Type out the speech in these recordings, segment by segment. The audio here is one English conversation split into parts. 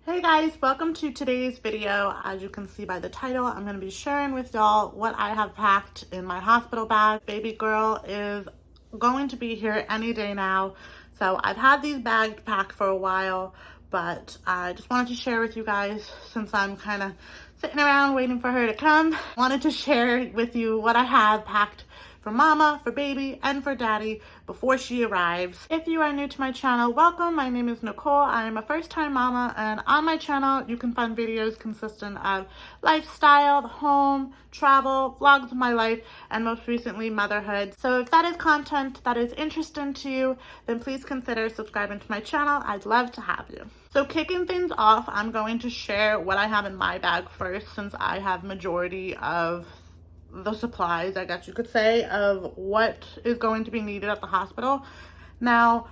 Hey guys, welcome to today's video. As you can see by the title, I'm going to be sharing with y'all what I have packed in my hospital bag. Baby girl is going to be here any day now. So I've had these bags packed for a while, but I just wanted to share with you guys since I'm kind of sitting around waiting for her to come. Wanted to share with you what I have packed for mama, for baby, and for daddy before she arrives. If you are new to my channel, welcome. My name is Nicole. I am a first-time mama, and on my channel, you can find videos consistent of lifestyle, the home, travel, vlogs of my life, and most recently, motherhood. So if that is content that is interesting to you, then please consider subscribing to my channel. I'd love to have you. So kicking things off, I'm going to share what I have in my bag first, since I have majority of the supplies, I guess you could say, of what is going to be needed at the hospital. Now,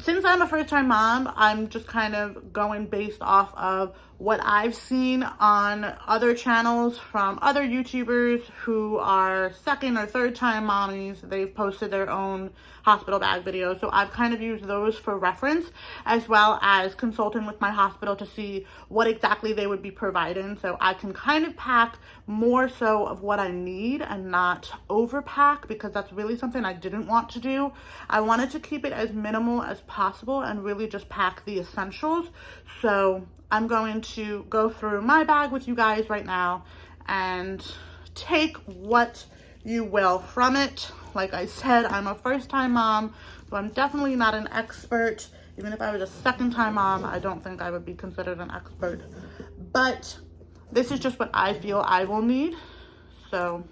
since I'm a first-time mom, I'm just kind of going based off of what I've seen on other channels from other YouTubers who are second or third time mommies. They've posted their own hospital bag videos. So I've kind of used those for reference, as well as consulting with my hospital to see what exactly they would be providing. So I can kind of pack more so of what I need and not overpack, because that's really something I didn't want to do. I wanted to keep it as minimal as possible and really just pack the essentials. So I'm going to go through my bag with you guys right now and take what you will from it. Like I said, I'm a first-time mom, so I'm definitely not an expert. Even if I was a second-time mom, I don't think I would be considered an expert. But this is just what I feel I will need. So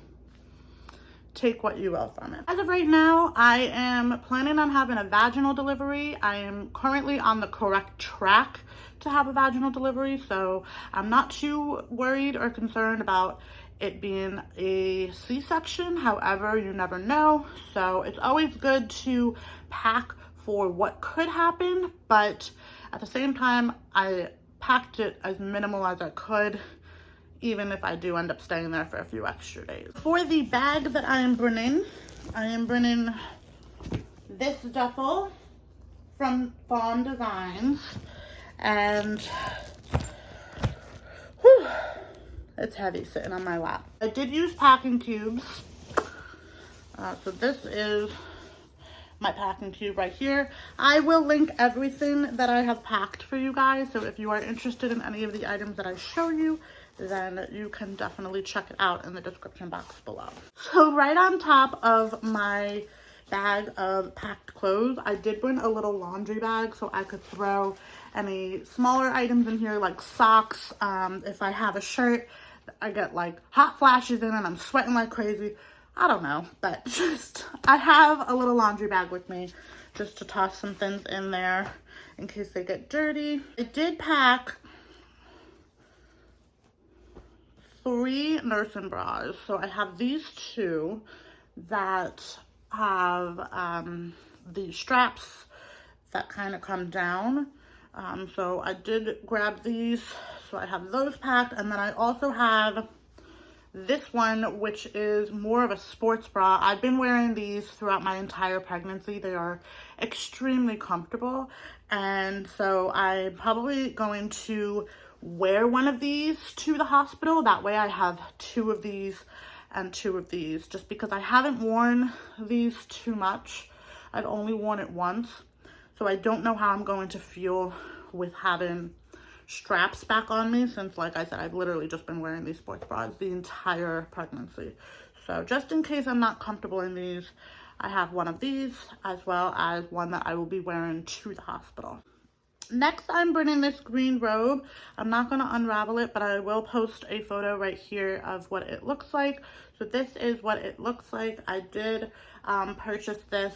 take what you will from it. As of right now, I am planning on having a vaginal delivery. I am currently on the correct track to have a vaginal delivery, so I'm not too worried or concerned about it being a C-section. However, you never know, so it's always good to pack for what could happen, but at the same time, I packed it as minimal as I could, even if I do end up staying there for a few extra days. For the bag that I am bringing this duffel from Fawn Designs, and whew, it's heavy sitting on my lap. I did use packing cubes. So this is my packing cube right here. I will link everything that I have packed for you guys. So if you are interested in any of the items that I show you, then you can definitely check it out in the description box below. So right on top of my bag of packed clothes, I did bring a little laundry bag so I could throw any smaller items in here, like socks. If I have a shirt, I get like hot flashes in and I'm sweating like crazy. I don't know, but just I have a little laundry bag with me just to toss some things in there in case they get dirty. I did pack 3 nursing bras. So I have these 2 that have the straps that kind of come down. So I did grab these. So I have those packed. And then I also have this one, which is more of a sports bra. I've been wearing these throughout my entire pregnancy. They are extremely comfortable. And so I'm probably going to wear one of these to the hospital. That way I have 2 of these and 2 of these, just because I haven't worn these too much. I've only worn it once. So I don't know how I'm going to feel with having straps back on me, since, like I said, I've literally just been wearing these sports bras the entire pregnancy. So just in case I'm not comfortable in these, I have one of these, as well as one that I will be wearing to the hospital. Next, I'm bringing this green robe. I'm not going to unravel it, but I will post a photo right here of what it looks like. So this is what it looks like. I did purchase this,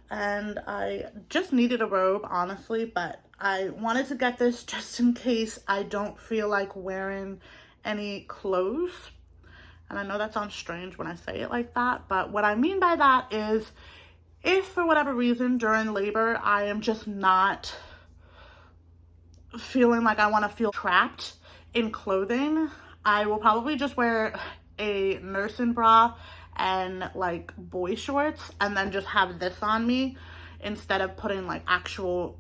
and I just needed a robe, honestly, but I wanted to get this just in case I don't feel like wearing any clothes. And I know that sounds strange when I say it like that, but what I mean by that is, if for whatever reason during labor I am just not feeling like I want to feel trapped in clothing, I will probably just wear a nursing bra and like boy shorts, and then just have this on me instead of putting like actual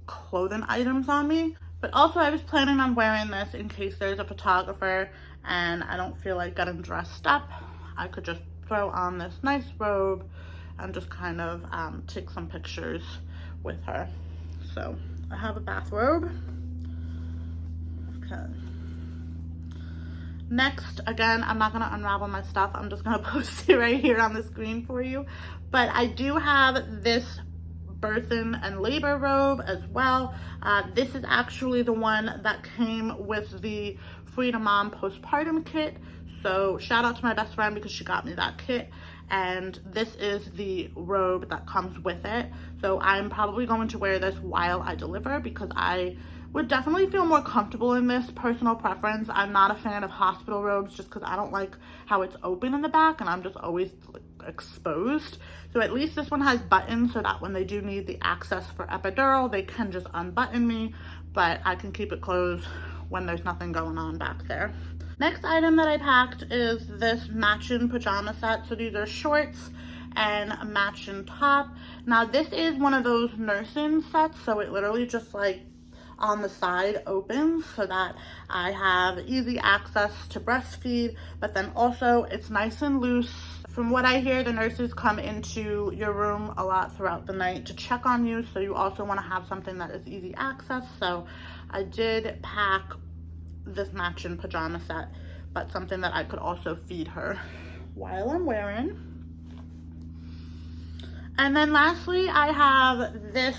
clothing items on me. But also I was planning on wearing this in case there's a photographer and I don't feel like getting dressed up. I could just throw on this nice robe and just kind of take some pictures with her. So I have a bathrobe. Okay. Next, again, I'm not gonna unravel my stuff. I'm just gonna post it right here on the screen for you. But I do have this birthing and labor robe as well. This is actually the one that came with the Freedom Mom postpartum kit. So shout out to my best friend because she got me that kit. And this is the robe that comes with it. So I'm probably going to wear this while I deliver because I would definitely feel more comfortable in this. Personal preference. I'm not a fan of hospital robes just because I don't like how it's open in the back and I'm just always exposed. So at least this one has buttons so that when they do need the access for epidural, they can just unbutton me, but I can keep it closed when there's nothing going on back there. Next item that I packed is this matching pajama set. So these are shorts and a matching top. Now this is one of those nursing sets, so it literally just like on the side opens so that I have easy access to breastfeed, but then also it's nice and loose. From what I hear, the nurses come into your room a lot throughout the night to check on you, so you also want to have something that is easy access. So I did pack this matching pajama set, but something that I could also feed her while I'm wearing. And then lastly, I have this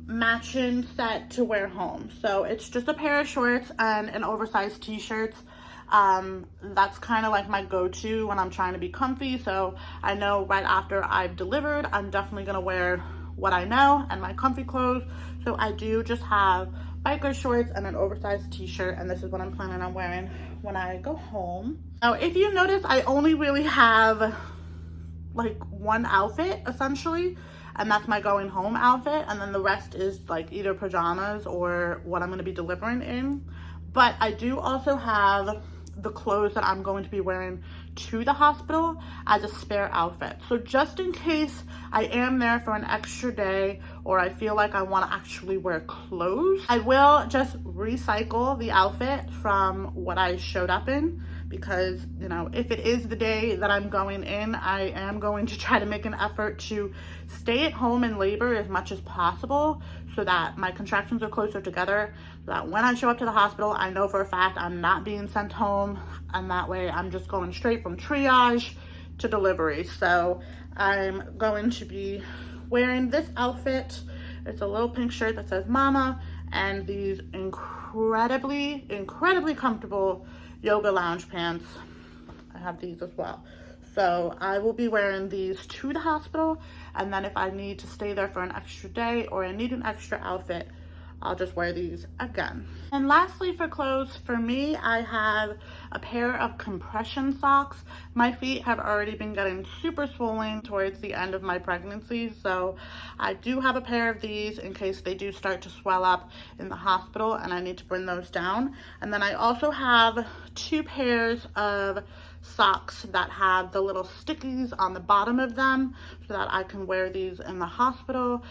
matching set to wear home. So it's just a pair of shorts and an oversized t-shirts. That's kind of like my go-to when I'm trying to be comfy. So I know right after I've delivered, I'm definitely gonna wear what I know and my comfy clothes. So I do just have biker shorts and an oversized t-shirt, and this is what I'm planning on wearing when I go home. Now, if you notice, I only really have like one outfit essentially, and that's my going home outfit, and then the rest is like either pajamas or what I'm going to be delivering in. But I do also have the clothes that I'm going to be wearing to the hospital as a spare outfit. So just in case I am there for an extra day or I feel like I want to actually wear clothes, I will just recycle the outfit from what I showed up in, because, you know, if it is the day that I'm going in, I am going to try to make an effort to stay at home and labor as much as possible so that my contractions are closer together, so that when I show up to the hospital, I know for a fact I'm not being sent home, and that way I'm just going straight from triage to delivery. So I'm going to be wearing this outfit. It's a little pink shirt that says mama, and these incredibly comfortable yoga lounge pants. I have these as well. So I will be wearing these to the hospital, and then if I need to stay there for an extra day or I need an extra outfit, I'll just wear these again. And lastly, for clothes, for me, I have a pair of compression socks. My feet have already been getting super swollen towards the end of my pregnancy, so I do have a pair of these in case they do start to swell up in the hospital and I need to bring those down. And then I also have 2 pairs of socks that have the little stickies on the bottom of them so that I can wear these in the hospital.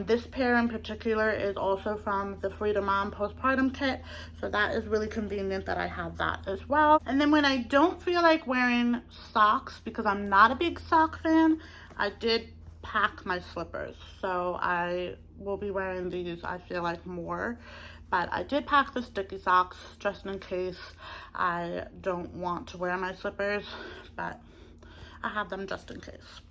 This pair in particular is also from the Freedom Mom postpartum kit, so that is really convenient that I have that as well. And then when I don't feel like wearing socks, because I'm not a big sock fan, I did pack my slippers. So I will be wearing these, I feel like, more. But I did pack the sticky socks just in case I don't want to wear my slippers, but I have them just in case.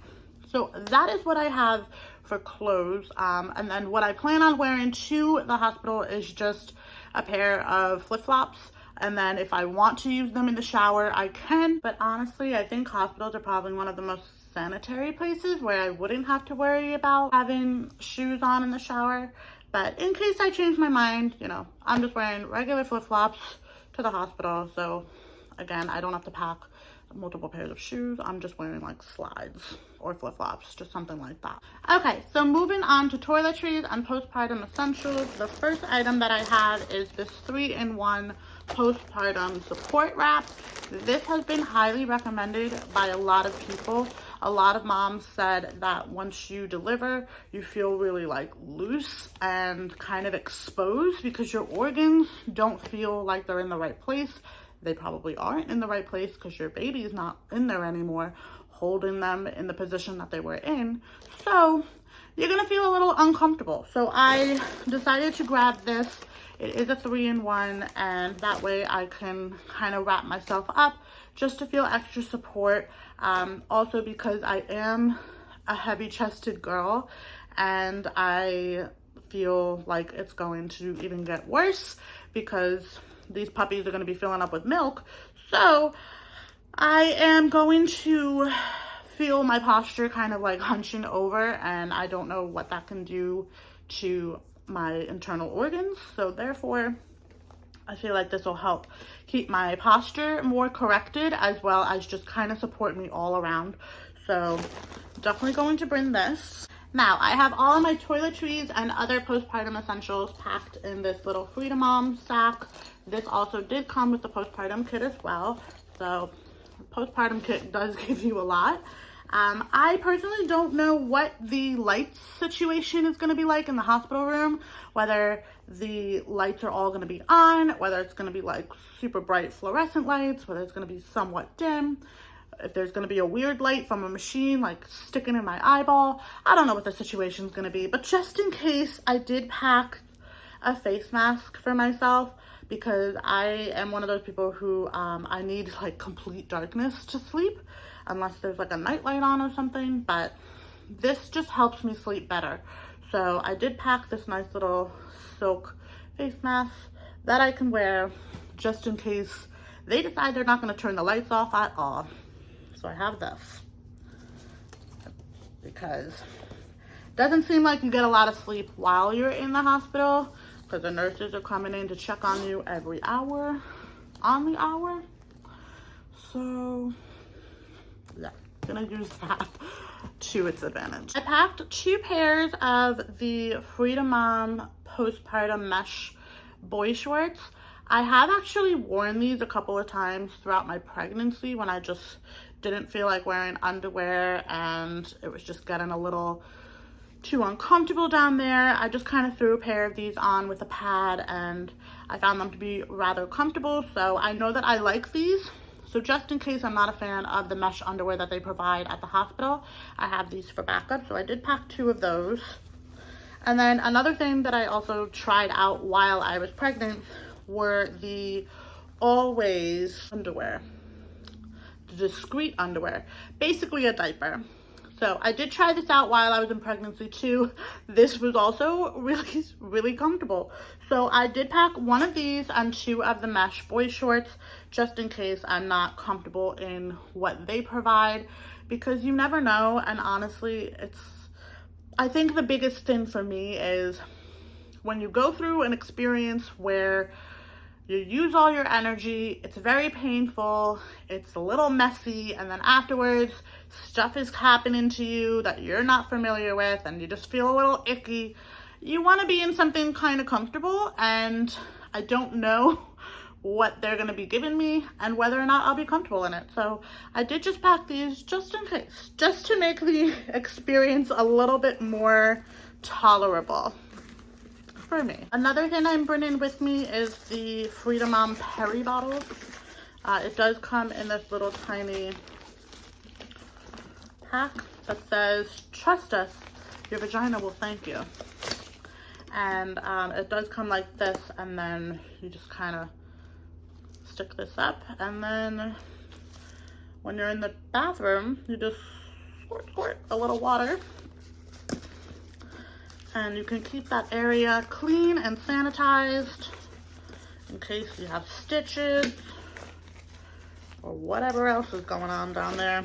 So that is what I have for clothes. And then what I plan on wearing to the hospital is just a pair of flip-flops. And then if I want to use them in the shower, I can. But honestly, I think hospitals are probably one of the most sanitary places where I wouldn't have to worry about having shoes on in the shower. But in case I change my mind, you know, I'm just wearing regular flip-flops to the hospital. So again, I don't have to pack multiple pairs of shoes. I'm just wearing like slides or flip-flops, just something like that. Okay, so moving on to toiletries and postpartum essentials. The first item that I have is this 3-in-1 postpartum support wrap. This has been highly recommended by a lot of people. A lot of moms said that once you deliver, you feel really like loose and kind of exposed because your organs don't feel like they're in the right place. They probably aren't in the right place because your baby is not in there anymore, holding them in the position that they were in. So you're gonna feel a little uncomfortable. So I decided to grab this. It is a 3-in-1, and that way I can kind of wrap myself up just to feel extra support. Also because I am a heavy-chested girl and I feel like it's going to even get worse because these puppies are going to be filling up with milk. So I am going to feel my posture kind of like hunching over, and I don't know what that can do to my internal organs. So therefore, I feel like this will help keep my posture more corrected, as well as just kind of support me all around. So definitely going to bring this. Now, I have all of my toiletries and other postpartum essentials packed in this little Freedom Mom sack. This also did come with the postpartum kit as well. So the postpartum kit does give you a lot. I personally don't know what the lights situation is going to be like in the hospital room, whether the lights are all going to be on, whether it's going to be like super bright fluorescent lights, whether it's going to be somewhat dim, if there's going to be a weird light from a machine like sticking in my eyeball. I don't know what the situation is going to be, but just in case, I did pack a face mask for myself because I am one of those people who I need like complete darkness to sleep, unless there's like a night light on or something, but this just helps me sleep better. So I did pack this nice little silk face mask that I can wear just in case they decide they're not going to turn the lights off at all. So I have this because it doesn't seem like you get a lot of sleep while you're in the hospital because the nurses are coming in to check on you every hour on the hour. So yeah, gonna use that to its advantage. I packed 2 pairs of the Freedom Mom postpartum mesh boy shorts. I have actually worn these a couple of times throughout my pregnancy when I just didn't feel like wearing underwear and it was just getting a little too uncomfortable down there. I just kind of threw a pair of these on with a pad and I found them to be rather comfortable. So I know that I like these. So just in case I'm not a fan of the mesh underwear that they provide at the hospital, I have these for backup. So I did pack 2 of those. And then another thing that I also tried out while I was pregnant were the Always underwear, the discreet underwear, basically a diaper. So I did try this out while I was in pregnancy too. This was also really comfortable. So I did pack 1 of these and 2 of the mesh boy shorts just in case I'm not comfortable in what they provide, because you never know. And honestly, I think the biggest thing for me is when you go through an experience where you use all your energy, it's very painful, it's a little messy, and then afterwards stuff is happening to you that you're not familiar with and you just feel a little icky. You want to be in something kind of comfortable, and I don't know what they're going to be giving me and whether or not I'll be comfortable in it. So I did just pack these just in case, just to make the experience a little bit more tolerable for me. Another thing I'm bringing with me is the Freedom Mom Peri bottles. It does come in this little tiny pack that says, "Trust us, your vagina will thank you." And it does come like this, and then you just kind of stick this up, and then when you're in the bathroom, you just squirt a little water, and you can keep that area clean and sanitized in case you have stitches or whatever else is going on down there.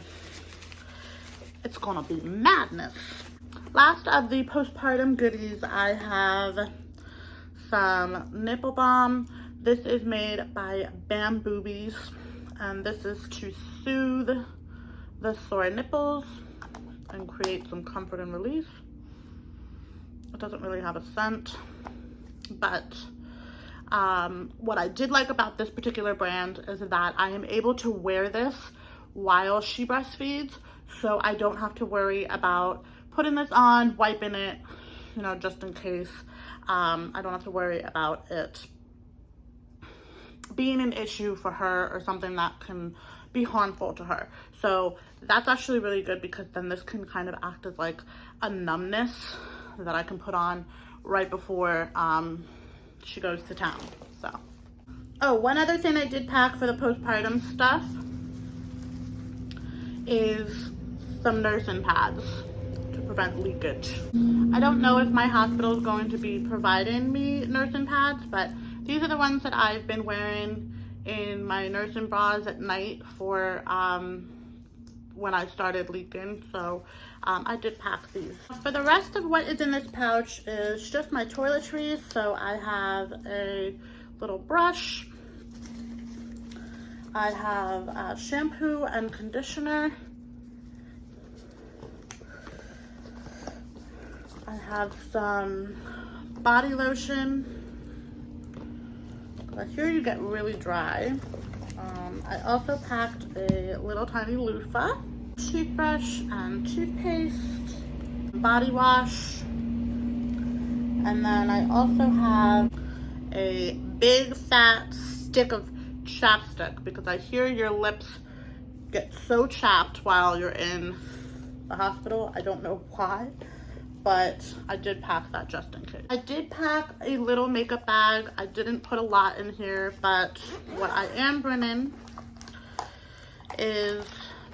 It's gonna be madness. Last of the postpartum goodies, I have some nipple balm. This is made by Bamboobies, and this is to soothe the sore nipples and create some comfort and relief. It doesn't really have a scent, but what I did like about this particular brand is that I am able to wear this while she breastfeeds, so I don't have to worry about putting this on, wiping it, you know, just in case. I don't have to worry about it being an issue for her or something that can be harmful to her. So that's actually really good, because then this can kind of act as like a numbness that I can put on right before she goes to town. So, oh, one other thing I did pack for the postpartum stuff is some nursing pads to prevent leakage. I don't know if my hospital is going to be providing me nursing pads, but these are the ones that I've been wearing in my nursing bras at night for when I started leaking. So I did pack these. For the rest of what is in this pouch is just my toiletries. So I have a little brush. I have shampoo and conditioner. I have some body lotion. I hear you get really dry. I also packed a little tiny loofah, toothbrush and toothpaste, body wash, and then I also have a big fat stick of chapstick, because I hear your lips get so chapped while you're in the hospital. I don't know why, but I did pack that just in case. I did pack a little makeup bag. I didn't put a lot in here, but what I am bringing is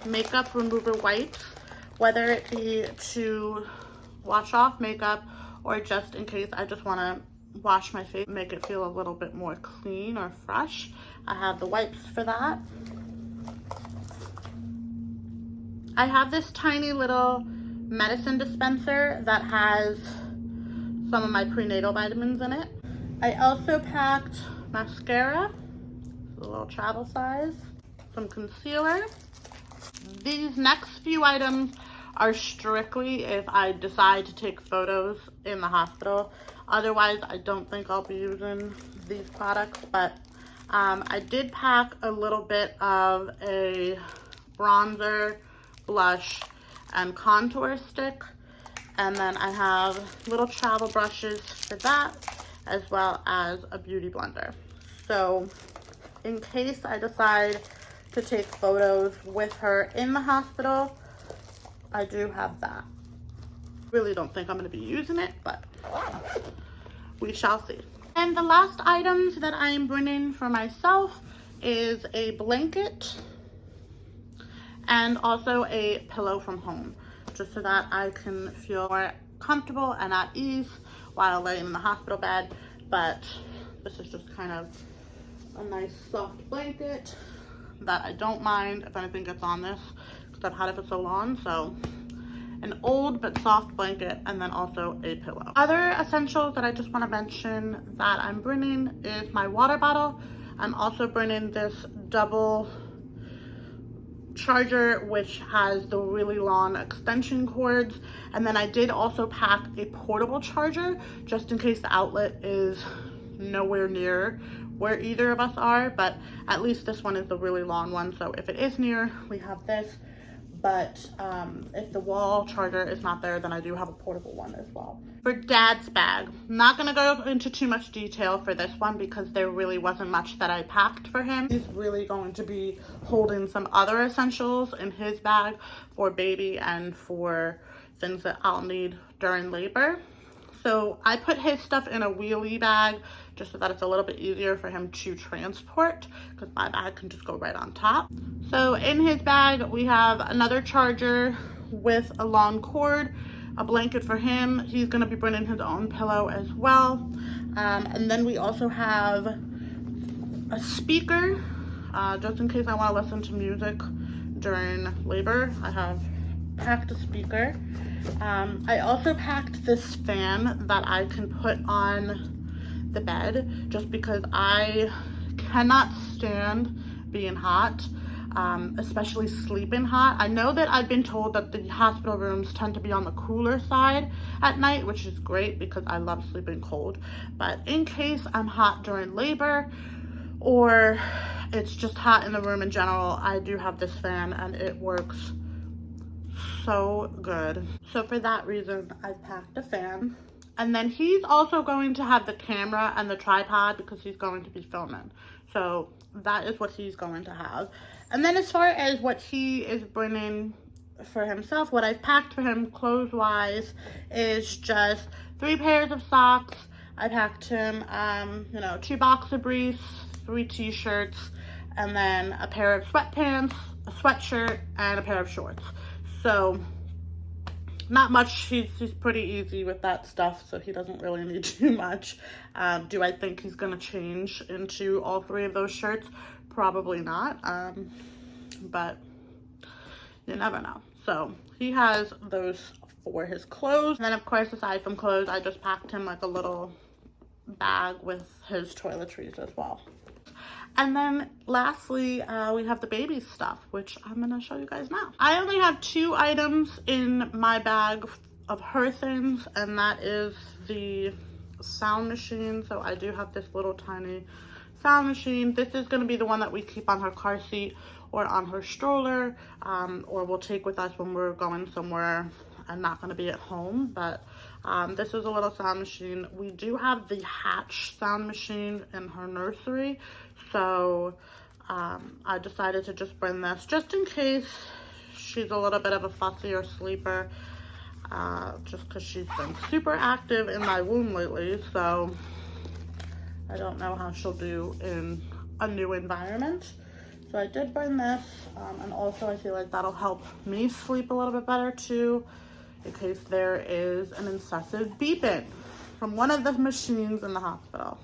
makeup remover wipes, whether it be to wash off makeup or just in case I just want to wash my face, make it feel a little bit more clean or fresh. I have the wipes for that. I have this tiny little medicine dispenser that has some of my prenatal vitamins in it. I also packed mascara, a little travel size, some concealer. These next few items are strictly if I decide to take photos in the hospital. Otherwise, I don't think I'll be using these products, but I did pack a little bit of a bronzer, blush, and contour stick, and then I have little travel brushes for that, as well as a beauty blender. So in case I decide to take photos with her in the hospital, I do have that. Really don't think I'm going to be using it, but we shall see. And the last items that I'm bringing for myself is a blanket and also a pillow from home, just so that I can feel more comfortable and at ease while laying in the hospital bed. But this is just kind of a nice soft blanket that I don't mind if anything gets on this, because I've had it for so long. So an old but soft blanket, and then also a pillow. Other essentials that I just want to mention that I'm bringing is my water bottle. I'm also bringing this double charger, which has the really long extension cords, and then I did also pack a portable charger just in case the outlet is nowhere near where either of us are, but at least this one is the really long one, so if it is near, we have this. But if the wall charger is not there, then I do have a portable one as well. For Dad's bag, I'm not gonna go into too much detail for this one because there really wasn't much that I packed for him. He's really going to be holding some other essentials in his bag for baby and for things that I'll need during labor. So I put his stuff in a wheelie bag just so that it's a little bit easier for him to transport, because my bag can just go right on top. So in his bag, we have another charger with a long cord, a blanket for him. He's gonna be bringing his own pillow as well. And then we also have a speaker, just in case I wanna listen to music during labor. I have packed a speaker. I also packed this fan that I can put on the bed, just because I cannot stand being hot, especially sleeping hot. I know that I've been told that the hospital rooms tend to be on the cooler side at night, which is great because I love sleeping cold. But in case I'm hot during labor or it's just hot in the room in general, I do have this fan and it works so good. So for that reason, I've packed a fan. And then he's also going to have the camera and the tripod because he's going to be filming. So that is what he's going to have. And then as far as what he is bringing for himself, what I've packed for him clothes-wise is just 3 pairs of socks. I packed him, 2 boxer briefs, 3 t-shirts, and then a pair of sweatpants, a sweatshirt, and a pair of shorts. So not much. He's pretty easy with that stuff, so he doesn't really need too much. Do I think he's gonna change into all 3 of those shirts? Probably not, but you never know. So he has those for his clothes. And then of course, aside from clothes, I just packed him like a little bag with his toiletries as well. And then lastly, we have the baby stuff, which I'm gonna show you guys now. I only have 2 items in my bag of her things, and that is the sound machine. So I do have this little tiny sound machine. This is gonna be the one that we keep on her car seat or on her stroller, or we'll take with us when we're going somewhere and not gonna be at home. But this is a little sound machine. We do have the Hatch sound machine in her nursery. So I decided to just bring this just in case she's a little bit of a fussier sleeper, just because she's been super active in my womb lately. So I don't know how she'll do in a new environment. So I did bring this, and also I feel like that'll help me sleep a little bit better too, in case there is an incessant beeping from one of the machines in the hospital.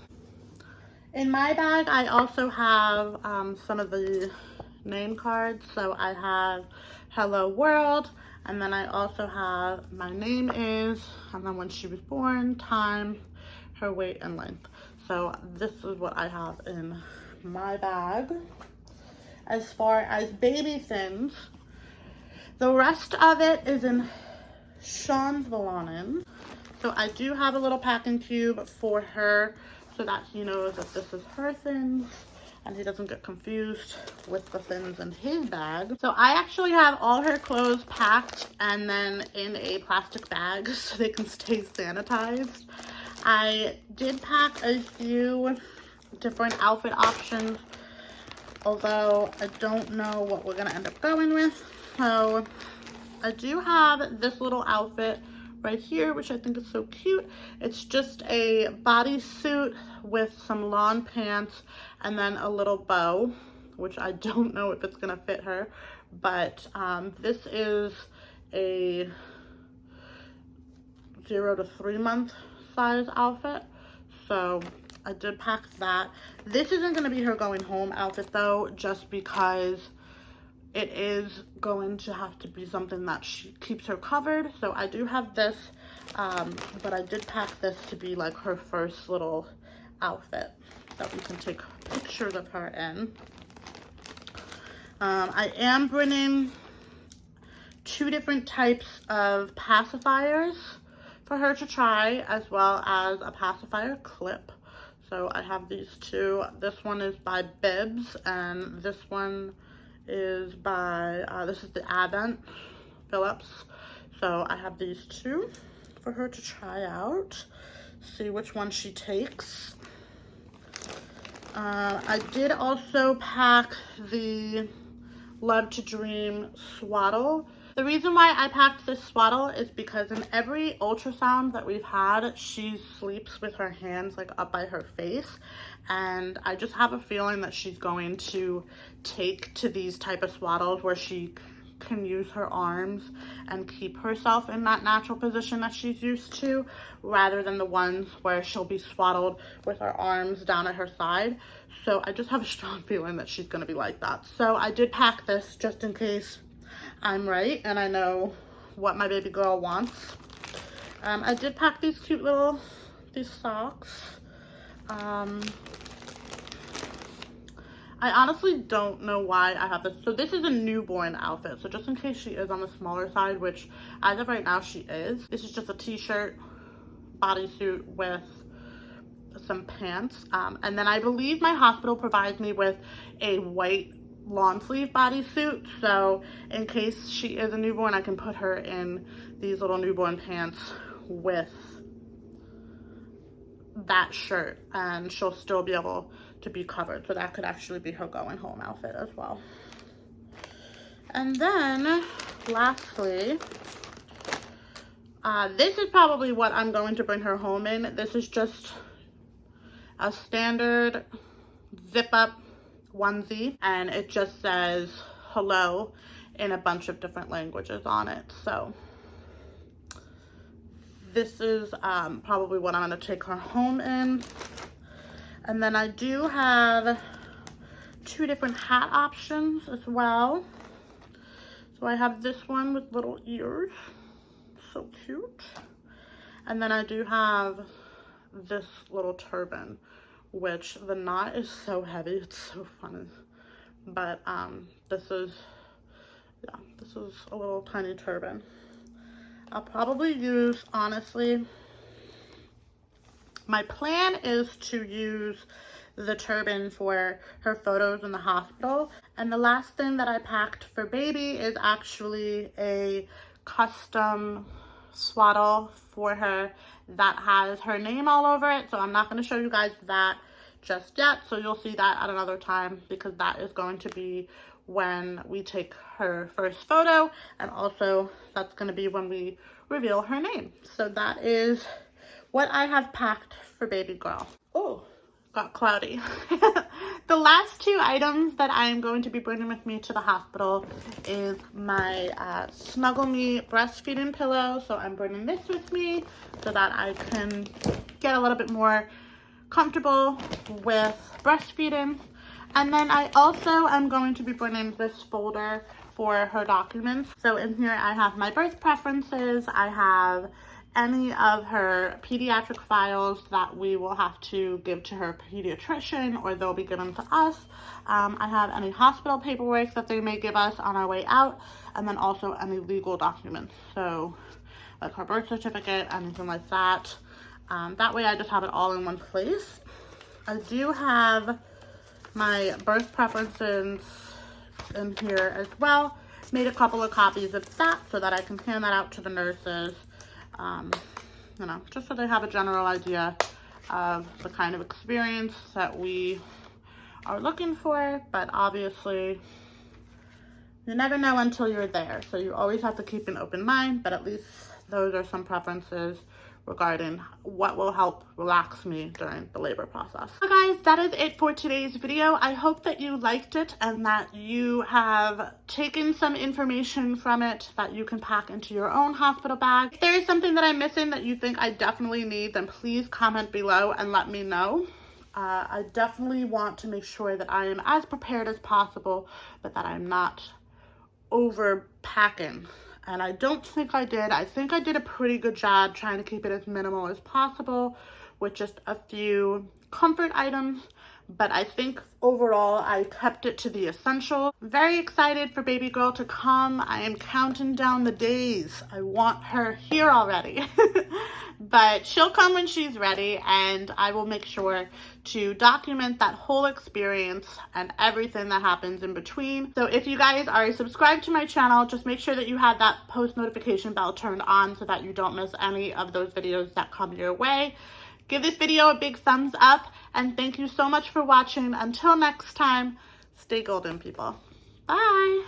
In my bag, I also have some of the name cards. So I have Hello World, and then I also have my name is, and then when she was born, time, her weight, and length. So this is what I have in my bag. As far as baby things, the rest of it is in Sean's belongings. So I do have a little packing cube for her so that he knows that this is her things and he doesn't get confused with the things in his bag. So I actually have all her clothes packed and then in a plastic bag so they can stay sanitized. I did pack a few different outfit options, although I don't know what we're gonna end up going with. So I do have this little outfit right here, which I think is so cute. It's just a bodysuit with some lawn pants and then a little bow, which I don't know if it's gonna fit her, but this is a 0 to 3 month size outfit. So I did pack that. This isn't gonna be her going home outfit though, just because it is going to have to be something that she keeps her covered. So I do have this, but I did pack this to be like her first little outfit that we can take pictures of her in. I am bringing 2 different types of pacifiers for her to try, as well as a pacifier clip. So I have these 2. This one is by Bibs, and this one is by, this is the Advent Phillips. So I have these 2 for her to try out, see which one she takes. I did also pack the Love to Dream swaddle. The reason why I packed this swaddle is because in every ultrasound that we've had, she sleeps with her hands like up by her face. And I just have a feeling that she's going to take to these type of swaddles where she can use her arms and keep herself in that natural position that she's used to, rather than the ones where she'll be swaddled with her arms down at her side. So I just have a strong feeling that she's going to be like that. So I did pack this just in case I'm right and I know what my baby girl wants. I did pack these cute little, these socks. I honestly don't know why I have this. So this is a newborn outfit. So just in case she is on the smaller side, which as of right now she is. This is just a t-shirt, bodysuit with some pants. And then I believe my hospital provides me with a white long sleeve bodysuit. So in case she is a newborn, I can put her in these little newborn pants with that shirt and she'll still be able to be covered. So that could actually be her going home outfit as well. And then lastly, this is probably what I'm going to bring her home in. This is just a standard zip up onesie and it just says hello in a bunch of different languages on it. So this is probably what I'm going to take her home in. And then I do have 2 different hat options as well. So I have this one with little ears, so cute. And then I do have this little turban, which the knot is so heavy, it's so funny. But this is a little tiny turban. I'll probably use, honestly, my plan is to use the turban for her photos in the hospital. And the last thing that I packed for baby is actually a custom swaddle for her that has her name all over it. So I'm not going to show you guys that just yet. So you'll see that at another time because that is going to be when we take her first photo, and also that's going to be when we reveal her name. So that is what I have packed for baby girl. Oh, got cloudy. The last 2 items that I'm going to be bringing with me to the hospital is my Snuggle Me breastfeeding pillow. So I'm bringing this with me so that I can get a little bit more comfortable with breastfeeding. And then I also am going to be bringing this folder for her documents. So in here I have my birth preferences, I have any of her pediatric files that we will have to give to her pediatrician or they'll be given to us. I have any hospital paperwork that they may give us on our way out, and then also any legal documents. So like her birth certificate, anything like that. That way I just have it all in one place. I do have my birth preferences in here as well. Made a couple of copies of that so that I can hand that out to the nurses, you know, just so they have a general idea of the kind of experience that we are looking for. But obviously you never know until you're there, so you always have to keep an open mind. But at least those are some preferences regarding what will help relax me during the labor process. So guys, that is it for today's video. I hope that you liked it and that you have taken some information from it that you can pack into your own hospital bag. If there is something that I'm missing that you think I definitely need, then please comment below and let me know. I definitely want to make sure that I am as prepared as possible, but that I'm not over packing. And I don't think I did. I think I did a pretty good job trying to keep it as minimal as possible with just a few comfort items. But I think overall I kept it to the essential. Very excited for baby girl to come. I am counting down the days. I want her here already. But she'll come when she's ready, and I will make sure to document that whole experience and everything that happens in between. So if you guys are subscribed to my channel, just make sure that you have that post notification bell turned on so that you don't miss any of those videos that come your way. Give this video a big thumbs up, and thank you so much for watching. Until next time, stay golden, people. Bye.